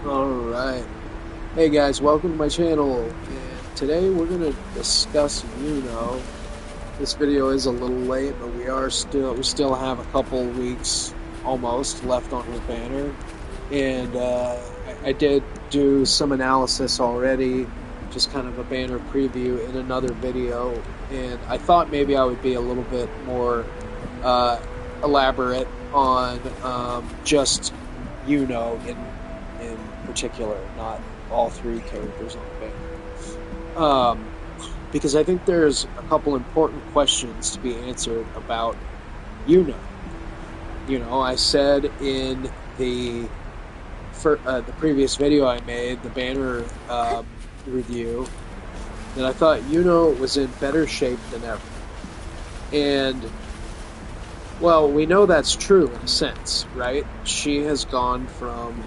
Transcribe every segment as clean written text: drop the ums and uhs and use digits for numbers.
Alright. Hey guys, welcome to my channel. And today we're going to discuss Iuno. This video is a little late, but we still have a couple weeks almost left on her banner. And I did do some analysis already, just kind of a banner preview in another video. And I thought maybe I would be a little bit more uh, elaborate on just in particular, not all three characters on the banner. Because I think there's a couple important questions to be answered about Yuno. I said in the previous video I made, the banner review, that I thought Yuno was in better shape than ever. And well, we know that's true in a sense, right? She has gone from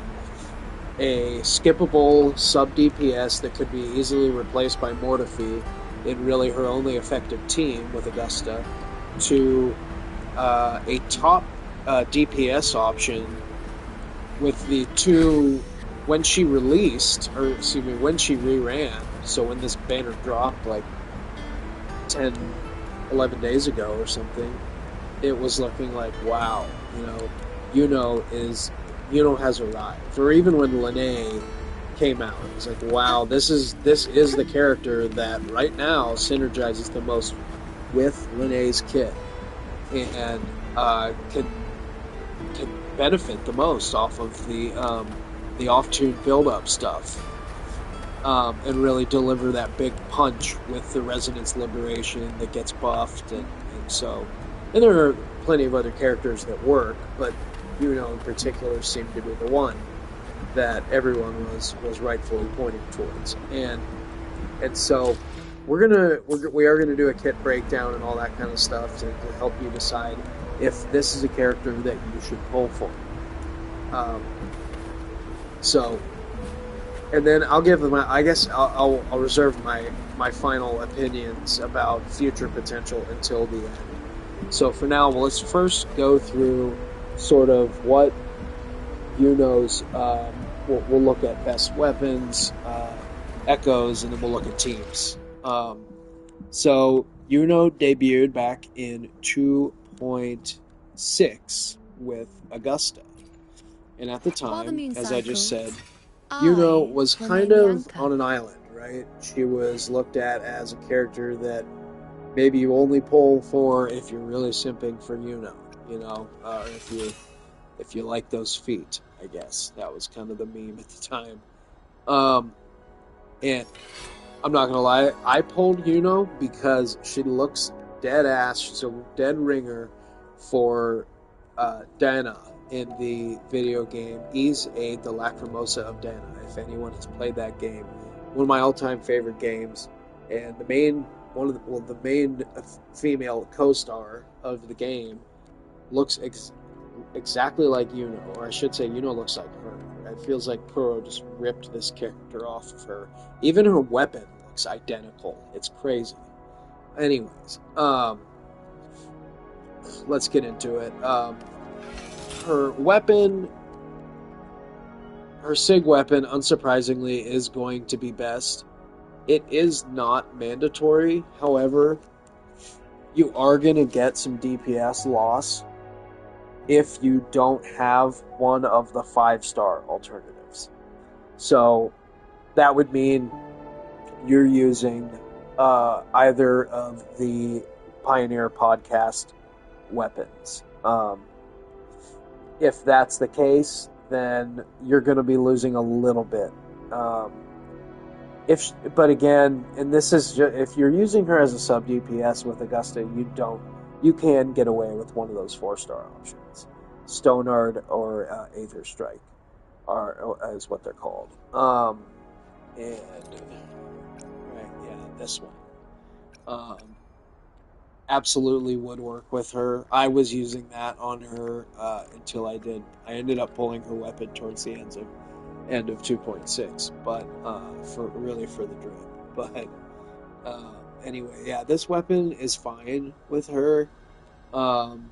a skippable sub DPS that could be easily replaced by Mortefi in really her only effective team with Augusta to a top DPS option with the two when she released, or excuse me, when she reran. So when this banner dropped like 10, 11 days ago or something, it was looking like, wow, Yuno is Yuno has arrived. Or even when Lene came out, it was like, wow, this is the character that right now synergizes the most with Lene's kit and can benefit the most off of the off-tune build-up stuff. And really deliver that big punch with the Resonance Liberation that gets buffed, and there are plenty of other characters that work, but in particular seemed to be the one that everyone was rightfully pointing towards, and so we are gonna do a kit breakdown and all that kind of stuff to help you decide if this is a character that you should pull for. Um, so and then I'll give my. I guess I'll reserve my final opinions about future potential until the end. So for now, well, let's first go through sort of what Yuno's. We'll look at best weapons, echoes, and then we'll look at teams. So Yuno debuted back in 2.6 with Augusta, and at the While the time, moon as I just cycles, said, Iuno I was remain kind the of anchor. on an island, right? She was looked at as a character that maybe you only pull for if you're really simping for Iuno, or if you like those feet. I guess that was kind of the meme at the time. Um, and I'm not gonna lie, I pulled Iuno because she looks dead ass. She's a dead ringer for Dana in the video game Ys Aid, the Lacrimosa of Dana. If anyone has played that game, one of my all-time favorite games, and the main female co-star of the game looks exactly like Yuno, or I should say, Yuno looks like her. It feels like Kuro just ripped this character off of her. Even her weapon looks identical. It's crazy. Anyways, let's get into it. Her weapon, her SIG weapon, unsurprisingly, is going to be best. It is not mandatory, however, you are going to get some DPS loss if you don't have one of the 5-star alternatives. So that would mean you're using either of the Pioneer podcast weapons. If that's the case, then you're going to be losing a little bit. But again, and this is if you're using her as a sub DPS with Augusta, you can get away with one of those 4-star options, Stonard or Aether Strike, is what they're called. And right, yeah, this one. Um, Absolutely would work with her. I was using that on her until I did. I ended up pulling her weapon towards the end of 2.6, but for the drip. But anyway, yeah, this weapon is fine with her. Um,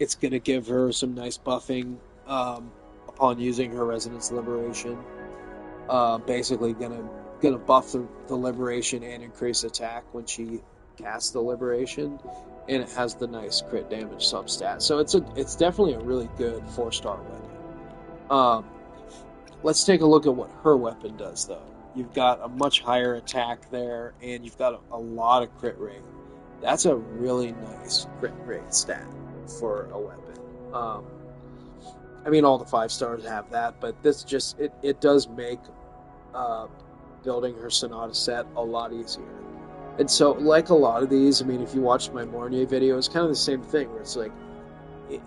it's gonna give her some nice buffing upon using her Resonance Liberation. Basically gonna buff the liberation and increase attack when she casts the liberation, and it has the nice crit damage substat. So it's definitely a really good 4-star weapon. Um, let's take a look at what her weapon does though. You've got a much higher attack there, and you've got a lot of crit rate. That's a really nice crit rate stat for a weapon. Um, I mean, all the 5 stars have that, but this just it does make uh, building her Sonata set a lot easier. And so, like a lot of these, I mean, if you watched my Mornier video, it's kind of the same thing where it's like,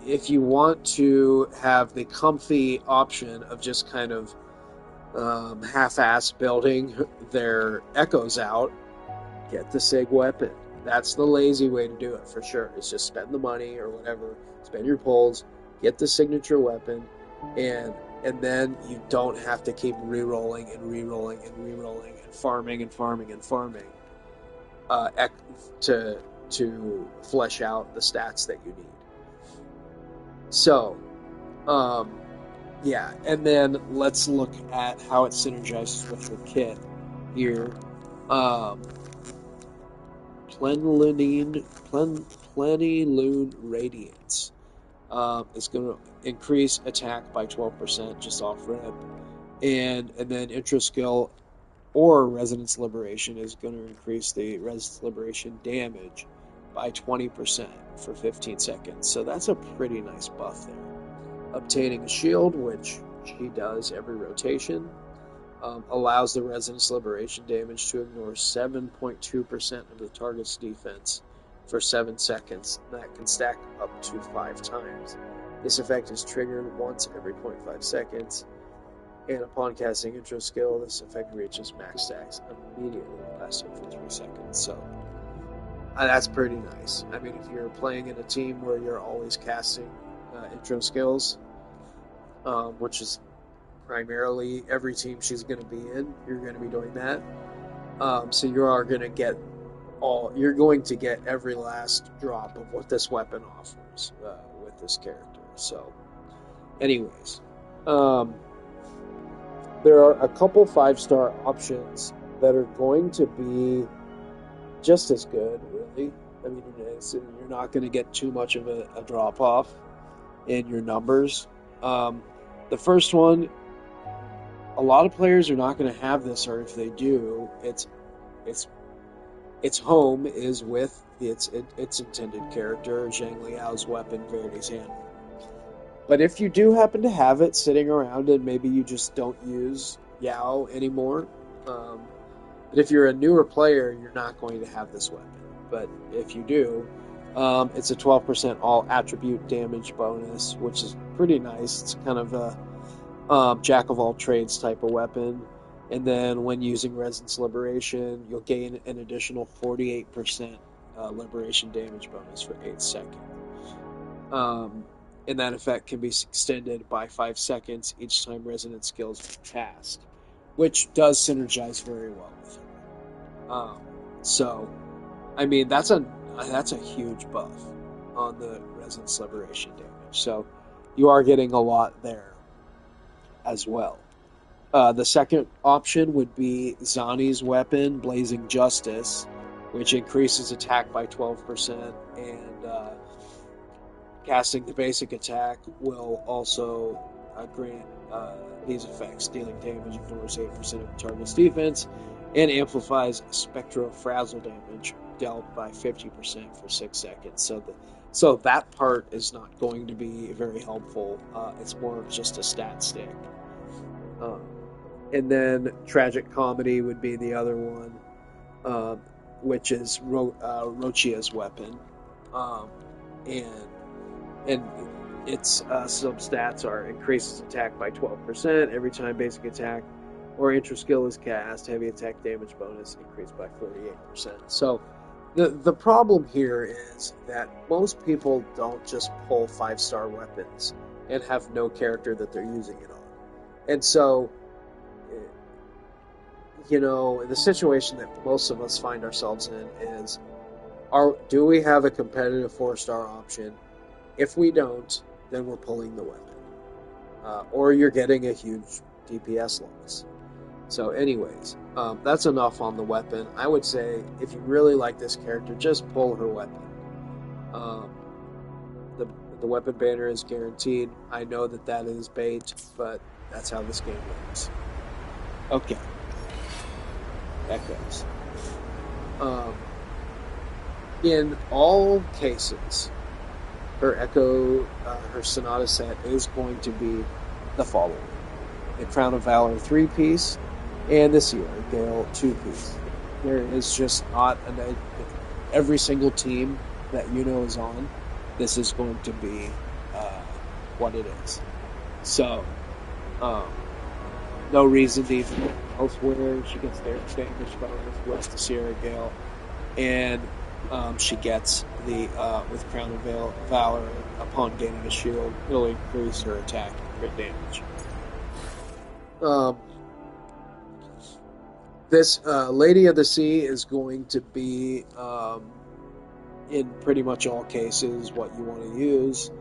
if you want to have the comfy option of just kind of half-ass building their echoes out, get the SIG weapon. That's the lazy way to do it for sure. It's just spend the money or whatever, spend your pulls, get the signature weapon, and and then you don't have to keep re-rolling and re-rolling and re-rolling and farming and farming and farming uh, to flesh out the stats that you need. So, um, yeah, and then let's look at how it synergizes with the kit here. Um, Plenilune, Plenilune Radiance is going to increase attack by 12% just off rip, and then intro skill or Resonance Liberation is going to increase the Resonance Liberation damage by 20% for 15 seconds. So that's a pretty nice buff there. Obtaining a shield, which she does every rotation, allows the Resonance Liberation damage to ignore 7.2% of the target's defense for 7 seconds. That can stack up to 5 times. This effect is triggered once every 0.5 seconds, and upon casting intro skill, this effect reaches max stacks immediately, lasting for 3 seconds. So that's pretty nice. I mean, if you're playing in a team where you're always casting intro skills, which is primarily every team she's going to be in, you're going to be doing that. So you are going to get you're going to get every last drop of what this weapon offers with this character. So, anyways, there are a couple 5-star options that are going to be just as good, really. I mean, you're not going to get too much of a drop off in your numbers. The first one, a lot of players are not going to have this, or if they do, its home is with its intended character, Zhang Liao's weapon, Verity's Hammer. But if you do happen to have it sitting around and maybe you just don't use Yao anymore, but if you're a newer player, you're not going to have this weapon. But if you do, it's a 12% all attribute damage bonus, which is pretty nice. It's kind of a jack of all trades type of weapon. And then when using Resonance Liberation, you'll gain an additional 48% liberation damage bonus for 8 seconds. And that effect can be extended by 5 seconds each time Resonance skills cast, which does synergize very well with her. So, I mean, that's a huge buff on the Resonance Liberation damage. So, you are getting a lot there as well. The second option would be Zani's weapon, Blazing Justice, which increases attack by 12%, and casting the basic attack will also grant these effects, dealing damage ignores 8% of the target's defense, and amplifies spectro-frazzle damage dealt by 50% for 6 seconds. So that part is not going to be very helpful. It's more of just a stat stick. And then Tragic Comedy would be the other one, which is Rochia's weapon. And its substats are increases attack by 12% every time basic attack or intro skill is cast, heavy attack damage bonus increased by 48%. So the problem here is that most people don't just pull 5-star weapons and have no character that they're using it on. And so, the situation that most of us find ourselves in is, do we have a competitive 4-star option? If we don't, then we're pulling the weapon. Or you're getting a huge DPS loss. So, anyways, that's enough on the weapon. I would say if you really like this character, just pull her weapon. Um, the the weapon banner is guaranteed. I know that that is bait, but that's how this game works. Okay, that goes. Um, in all cases, her Sonata set is going to be the following: the Crown of Valor 3-piece and the Sierra Gale 2-piece. There is just not every single team that Iuno is on. This is going to be uh, what it is. So, um, no reason to even look elsewhere. She gets their damage bonus with the Sierra Gale, and she gets the with Crown of Valor upon gaining a shield. It'll increase her attack and crit damage. Um, this Lady of the Sea is going to be in pretty much all cases what you want to use.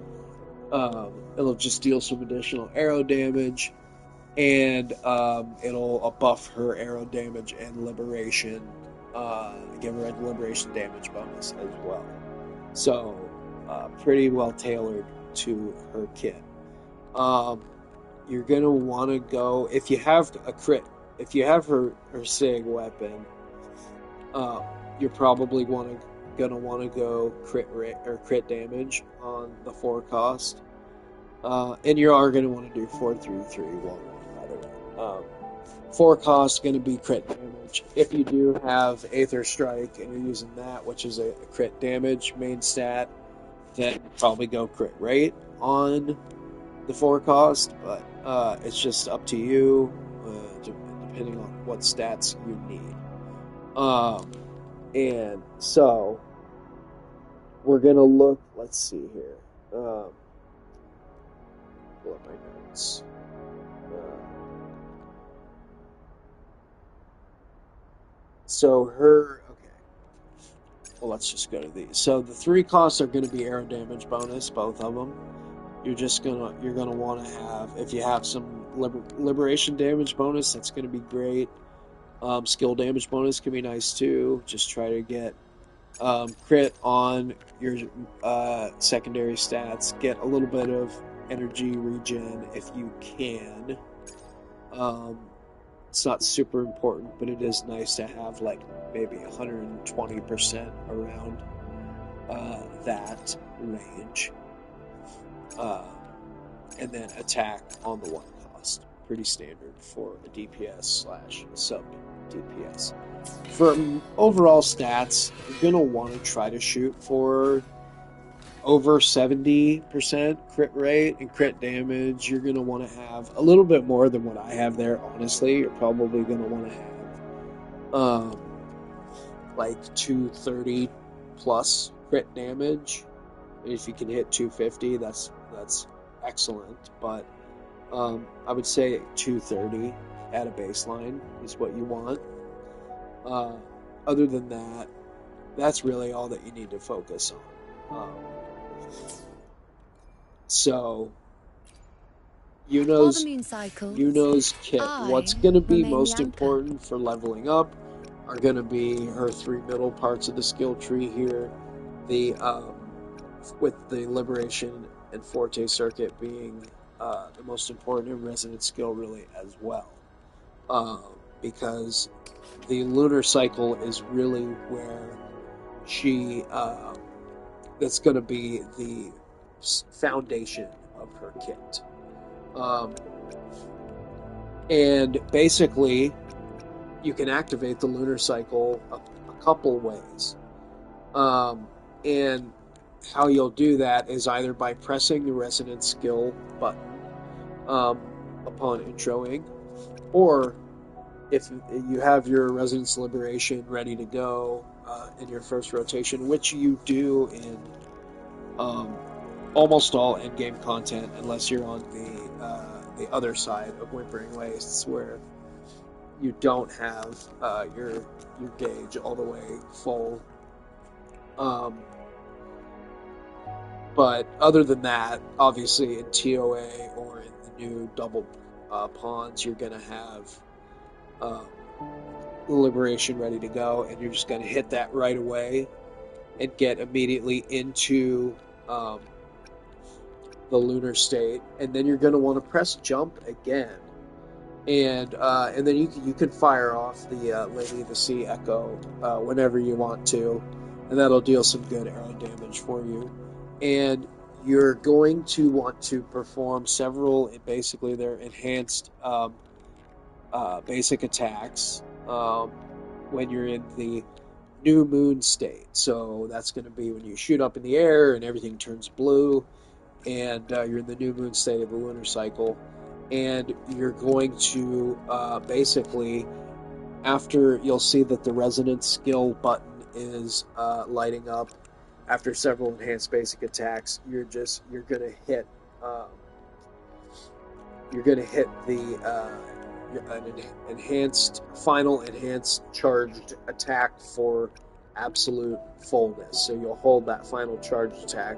It'll just deal some additional arrow damage, and it'll buff her arrow damage and liberation, give her a liberation damage bonus as well. So, pretty well tailored to her kit. Um, you're gonna want to go if you have a crit. If you have her Sig weapon, uh, you're probably gonna want to go crit rate or crit damage on the 4 cost. And you are going to want to do 4-3-3-1, by the way. 4 cost going to be crit damage. If you do have Aether Strike and you're using that, which is a crit damage main stat, then probably go crit rate on the 4 cost. But it's just up to you, depending on what stats you need. And so we're going to look. Let's see here. Pull up my notes. So her, okay. Well, let's just go to these. So the 3 costs are going to be arrow damage bonus, both of them. You're gonna want to have, if you have some liberation damage bonus, that's going to be great. Skill damage bonus can be nice too. Just try to get crit on your secondary stats. Get a little bit of energy regen if you can. It's not super important, but it is nice to have like maybe 120% around that range. And then attack on the 1 cost. Pretty standard for a DPS slash sub DPS. For overall stats, you're going to want to try to shoot for over 70% crit rate and crit damage. You're going to want to have a little bit more than what I have there, honestly. You're probably going to want to have like 230 plus crit damage. And if you can hit 250, that's excellent. But I would say 230 at a baseline is what you want. Other than that, that's really all that you need to focus on. So, Yuno's kit. What's going to be most important for leveling up are going to be her 3 middle parts of the skill tree here. The with the Liberation and Forte circuit being the most important and Resonant skill really as well. Because the lunar cycle is really where she that's going to be the foundation of her kit. And basically, you can activate the lunar cycle a couple ways. And how you'll do that is either by pressing the Resonance skill button upon introing, or if you have your Resonance Liberation ready to go in your first rotation, which you do in almost all endgame content, unless you're on the other side of Whimpering Wastes, where you don't have your gauge all the way full. But other than that, obviously in TOA or in the new double pawns, you're going to have um, liberation ready to go, and you're just going to hit that right away and get immediately into um, the lunar state, and then you're going to want to press jump again, and then you can fire off the Lady of the Sea Echo whenever you want to, and that'll deal some good arrow damage for you. And you're going to want to perform several, basically, they're enhanced basic attacks when you're in the new moon state. So that's going to be when you shoot up in the air and everything turns blue, and you're in the new moon state of the lunar cycle. And you're going to basically, after you'll see that the resonance skill button is lighting up after several enhanced basic attacks, you're gonna hit the an final enhanced charged attack for absolute fullness. So you'll hold that final charged attack,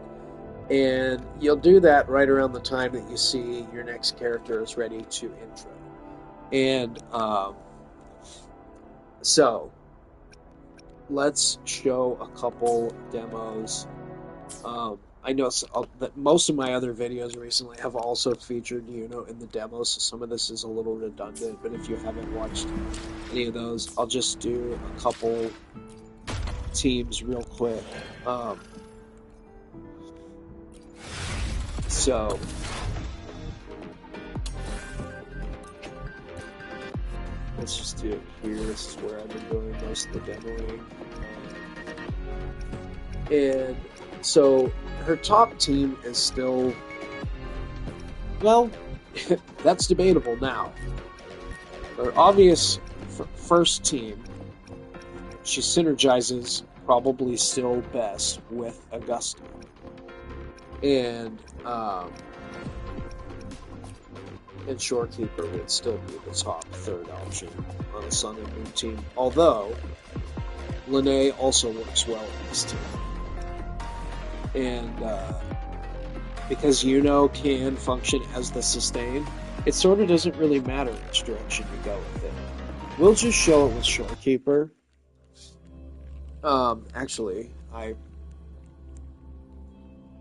and you'll do that right around the time that you see your next character is ready to intro. And so let's show a couple demos. I know that most of my other videos recently have also featured Iuno in the demos, so some of this is a little redundant, but if you haven't watched any of those, I'll just do a couple teams real quick. So let's just do it here. This is where I've been doing most of the demoing. And so her top team is still, well, that's debatable now. Her obvious first team, she synergizes probably still best with Augusta. And Shorekeeper would still be the top third option on a Sun and Moon team, although Lene also works well in this team. And because Iuno can function as the sustain, it sort of doesn't really matter which direction you go with it. We'll just show it with Shorekeeper. Actually, I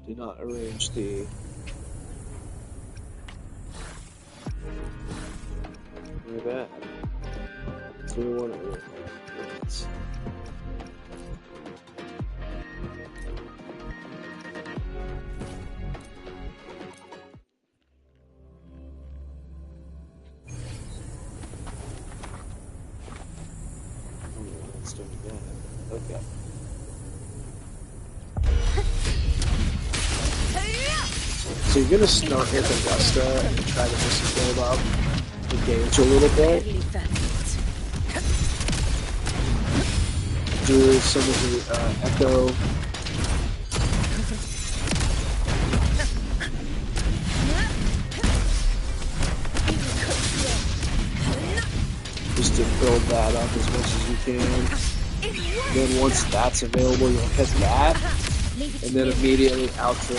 did not arrange the... My bad. So we want to... Okay. So you're gonna start with Augusta and try to just build up the gauge a little bit. Do some of the Echo. Just to build that up as much as you can. Then once that's available, you'll hit that, and then immediately outro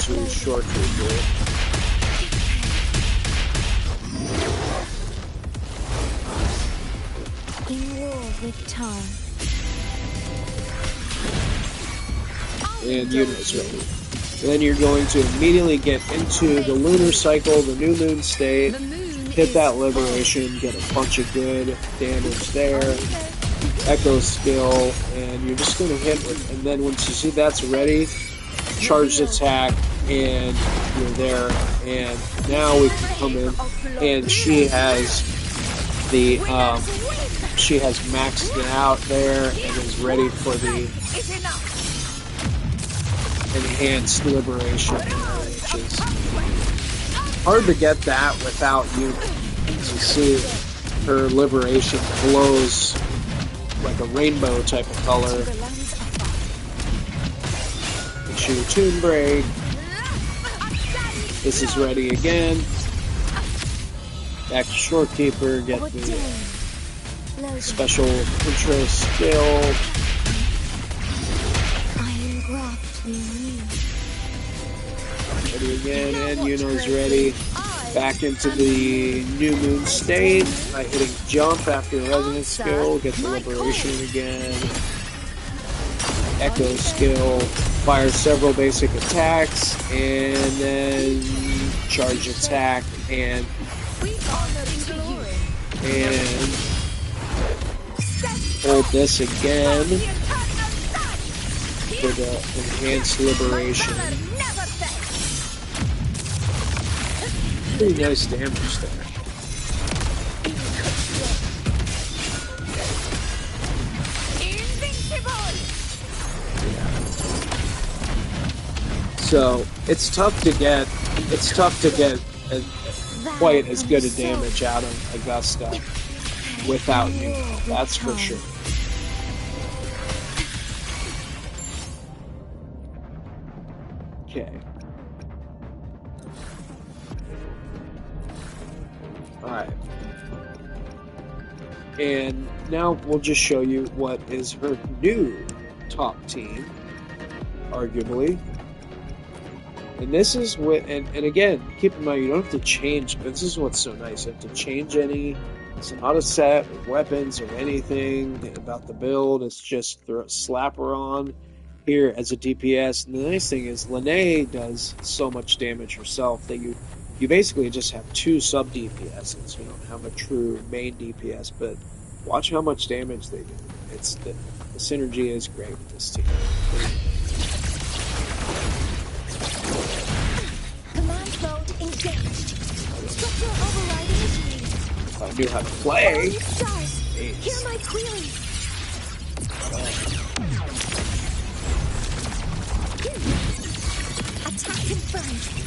to Shorekeeper. In war with time. And Iuno's ready. And then you're going to immediately get into the lunar cycle, the new moon state, hit that liberation, get a bunch of good damage there. Echo skill, and you're just going to hit with, and then once you see that's ready, charged attack, and you're there, and now we can come in, and she has the, she has maxed it out there, and is ready for the enhanced liberation, which is hard to get that without you. As you see, her liberation glows like a rainbow type of color. Shoot a tune break. This is ready again. Back to Shorekeeper, get the special intro skill. Ready again, and Iuno's ready. Back into the new moon state by hitting jump after a resonance skill, get the liberation again. Echo skill, fire several basic attacks, and then charge attack and hold this again for the enhanced liberation. Pretty nice damage there. So it's tough to get quite as good a damage out of Augusta without Iuno, that's for sure. Okay. Alright. And now we'll just show you what is her new top team, arguably. And this is what, and again, keep in mind, you don't have to change, but this is what's so nice. You have to change any, it's not a set of weapons or anything about the build. It's just slap her on here as a DPS. And the nice thing is, Lene does so much damage herself that you basically just have two sub DPSs. You don't have a true main DPS, but watch how much damage they do. It's the synergy is great with this team. Command mode engaged. Structural override initiated. If I knew how to play. Hear my query. Attack confirmed.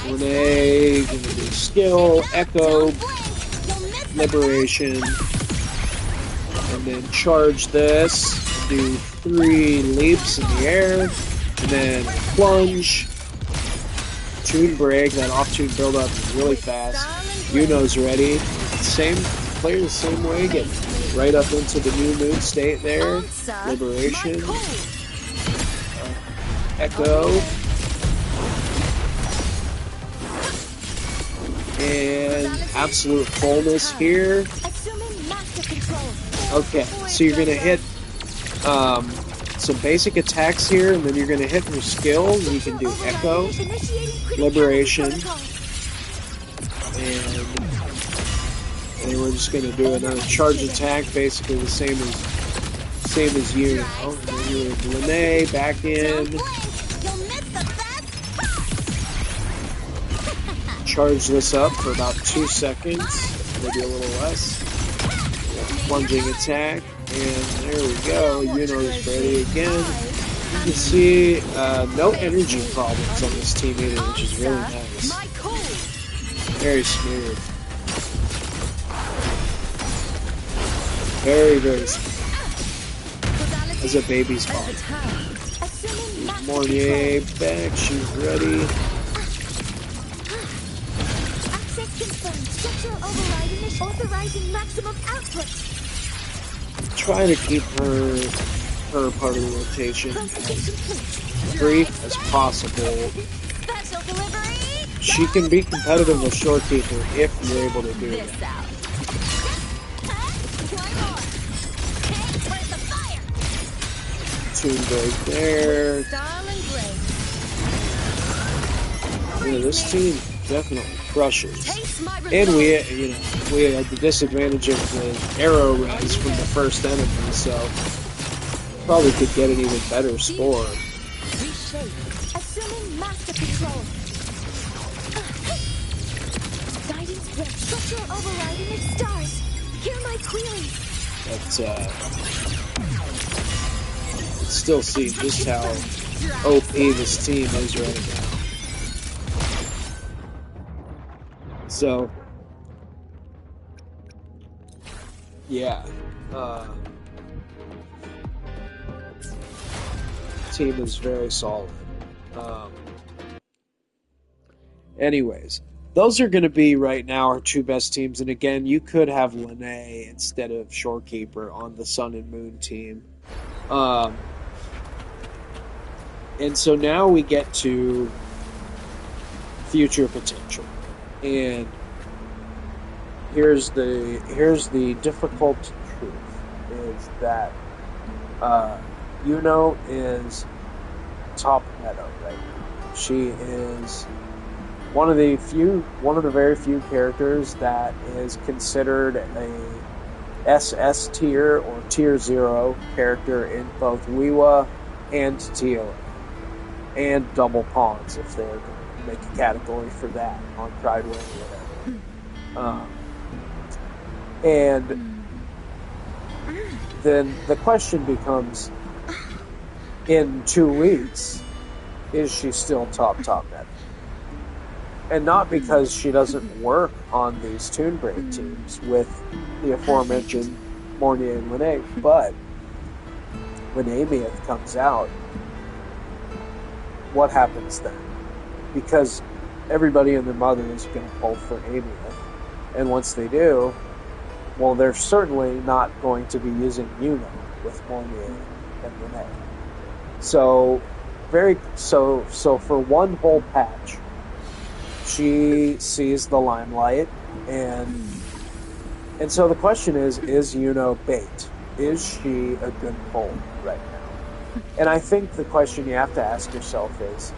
Renee, gonna do skill, echo, liberation, and then charge this, do 3 leaps in the air, and then plunge, tune break, that off-tune build-up is really fast. Iuno's ready. Play the same way, get right up into the new moon state there, liberation, echo, and absolute fullness here. Okay, so you're gonna hit some basic attacks here, and then you're gonna hit your skill. You can do echo, liberation, and we're just gonna do another charge attack, basically the same as you. Oh, and then you have Lene back in. Charge this up for about 2 seconds, maybe a little less. Plunging attack, and there we go. Iuno is ready again. You can see no energy problems on this team either, which is really nice. Very smooth. Very, very smooth. As a baby's body. Mornier back, she's ready. Authorizing maximum output. Try to keep her part of the rotation as brief as possible. She can be competitive with Shorekeeper if you're able to do it. Tune break there. Yeah, this team definitely crushes. And we had the disadvantage of the arrow res from the first enemy, so probably could get an even better score. Assuming master control. Guidance breath. Structural overriding its stars. Hear my query. But still see just how OP this team is right now. So, yeah, team is very solid. Anyways, those are going to be right now our two best teams. And again, you could have Lene instead of Shorekeeper on the Sun and Moon team. And so now we get to future potential. And here's the difficult truth is that Iuno is top meta right now. She is one of the very few characters that is considered a SS tier or tier 0 character in both Wiwa and Teal, and double pawns if they're going to make a category for that on Prideway or whatever. And then the question becomes, in 2 weeks, is she still top meta? And not because she doesn't work on these Toon Break teams with the aforementioned Mornier and Lene, but when Amieth comes out, what happens then? Because everybody and their mother is going to pull for Amieth, and once they do, well, they're certainly not going to be using Iuno with Mornier and Lene. So for one whole patch, she sees the limelight, and so the question is Iuno bait? Is she a good pull right now? And I think the question you have to ask yourself is,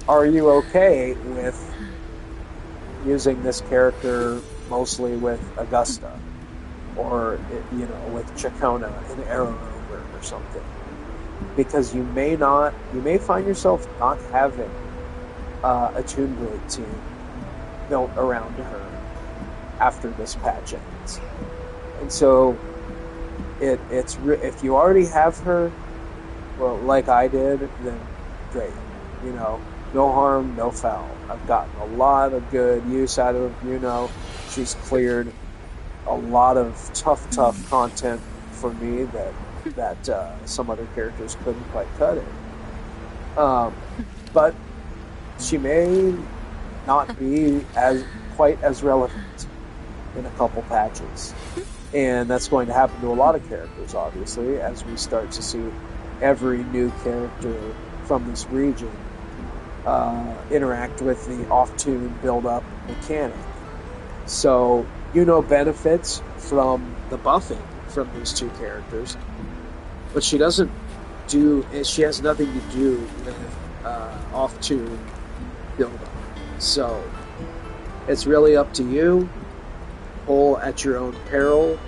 are you okay with using this character mostly with Augusta, or with Chacona and Arrow or something? Because you may find yourself not having a Toon Blade team built around her after this patch ends. And so if you already have her, well, like I did, then great. No harm, no foul. I've gotten a lot of good use out of Iuno. She's cleared a lot of tough content for me that some other characters couldn't quite cut it. But she may not be quite as relevant in a couple patches. And that's going to happen to a lot of characters, obviously, as we start to see every new character from this region interact with the off-tune build-up mechanic. So, benefits from the buffing from these two characters, but she has nothing to do with off-tune build-up. So, it's really up to you. Pull at your own peril.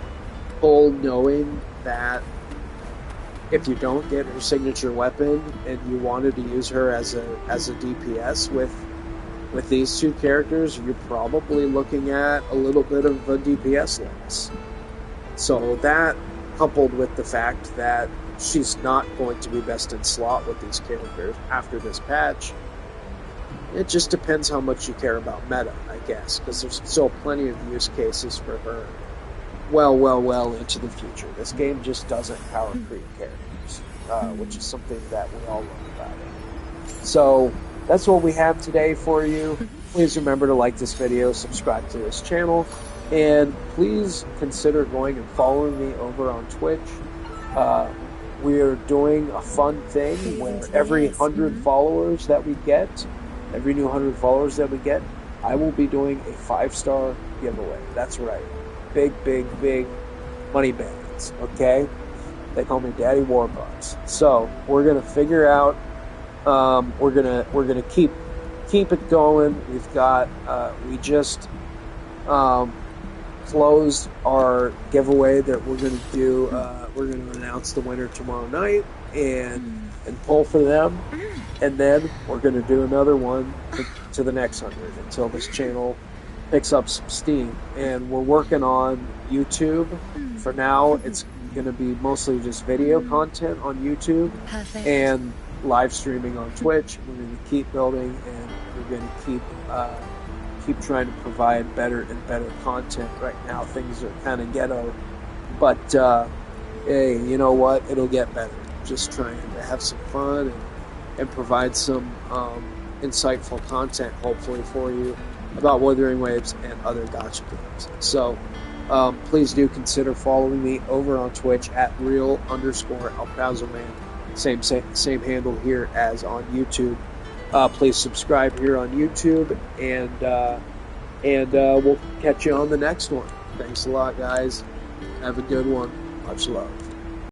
Pull knowing that if you don't get her signature weapon and you wanted to use her as a DPS with these two characters, you're probably looking at a little bit of a DPS loss. So that, coupled with the fact that she's not going to be best in slot with these characters after this patch, it just depends how much you care about meta, I guess, because there's still plenty of use cases for her well into the future. This game just doesn't power creep characters, which is something that we all love about it. So that's what we have today for you. Please remember to like this video, subscribe to this channel, and please consider going and following me over on Twitch. We're doing a fun thing where every 100 followers that we get, every new 100 followers that we get, I will be doing a 5-star giveaway. That's right. Big money bands, okay? They call me Daddy Warbucks. So we're gonna figure out. We're gonna keep it going. We've got. We just closed our giveaway that we're gonna do. We're gonna announce the winner tomorrow night and pull for them, and then we're gonna do another one to the next 100 until this channel picks up some steam. And we're working on YouTube. For now, it's going to be mostly just video content on YouTube. Perfect. And live streaming on Twitch. We're going to keep building, and we're going to keep trying to provide better and better content. Right now, things are kind of ghetto, but hey, you know what? It'll get better. Just trying to have some fun and provide some insightful content, hopefully, for you about Wuthering Waves and other gacha games. So please do consider following me over on Twitch at real_ElPrazoMan. Same handle here as on YouTube. Please subscribe here on YouTube, and And we'll catch you on the next one. Thanks a lot, guys. Have a good one. Much love.